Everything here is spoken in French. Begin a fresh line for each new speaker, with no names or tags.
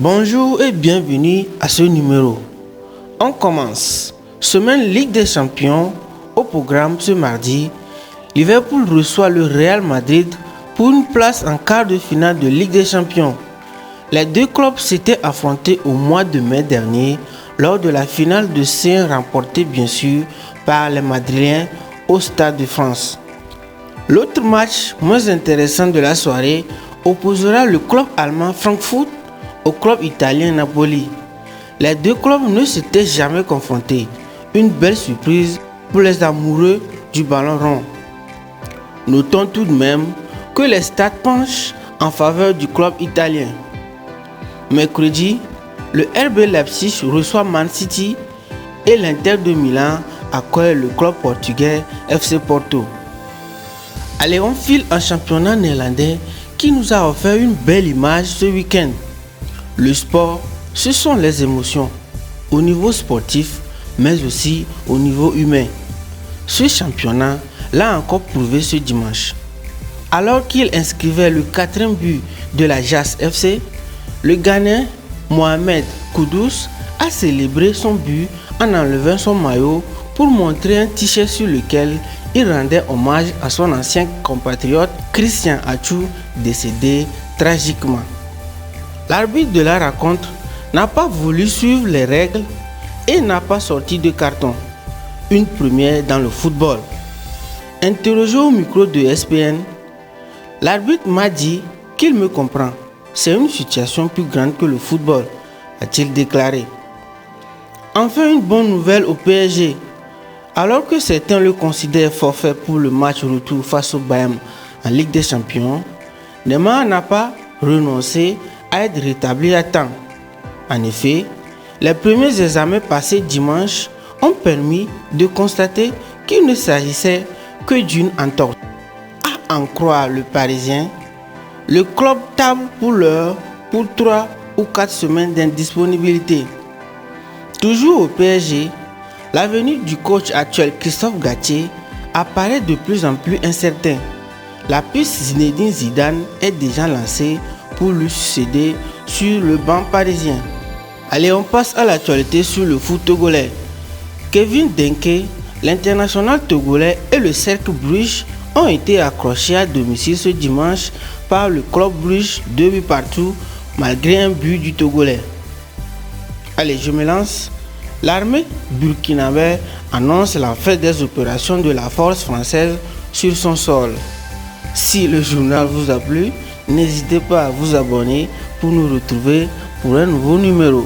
Bonjour et bienvenue à ce numéro. On commence. Semaine Ligue des Champions. Au programme ce mardi, Liverpool reçoit le Real Madrid pour une place en quart de finale de Ligue des Champions. Les deux clubs s'étaient affrontés au mois de mai dernier lors de la finale de C1 remportée bien sûr par les Madrilènes au Stade de France. L'autre match moins intéressant de la soirée opposera le club allemand Francfort au club italien Napoli. Les deux clubs ne s'étaient jamais confrontés. Une belle surprise pour les amoureux du ballon rond. Notons tout de même que les stats penchent en faveur du club italien. Mercredi, le RB Leipzig reçoit Man City et l'Inter de Milan accueille le club portugais FC Porto. Allez, on file un championnat néerlandais qui nous a offert une belle image ce week-end. Le sport, ce sont les émotions, au niveau sportif, mais aussi au niveau humain. Ce championnat l'a encore prouvé ce dimanche. Alors qu'il inscrivait le 4e but de la JAS FC, le Ghanéen Mohamed Kudus a célébré son but en enlevant son maillot pour montrer un t-shirt sur lequel il rendait hommage à son ancien compatriote Christian Atsu, décédé tragiquement. L'arbitre de la rencontre n'a pas voulu suivre les règles et n'a pas sorti de carton. Une première dans le football. Interrogé au micro de ESPN, l'arbitre m'a dit qu'il me comprend. C'est une situation plus grande que le football, a-t-il déclaré. Enfin, une bonne nouvelle au PSG. Alors que certains le considèrent forfait pour le match retour face au Bayern en Ligue des Champions, Neymar n'a pas renoncé à être rétabli à temps. En effet, les premiers examens passés dimanche ont permis de constater qu'il ne s'agissait que d'une entorse. À en croire le Parisien, le club table pour l'heure pour 3 ou 4 semaines d'indisponibilité. Toujours au PSG, l'avenir du coach actuel Christophe Galtier apparaît de plus en plus incertain. La piste Zinedine Zidane est déjà lancée pour lui succéder sur le banc parisien. Allez, on passe à l'actualité sur le foot togolais. Kevin Denke, l'international togolais et le Cercle Bruges ont été accrochés à domicile ce dimanche par le club Bruges 2 buts partout malgré un but du Togolais. Allez, je me lance. L'armée burkinabé annonce la fin des opérations de la force française sur son sol. Si le journal vous a plu, n'hésitez pas à vous abonner pour nous retrouver pour un nouveau numéro.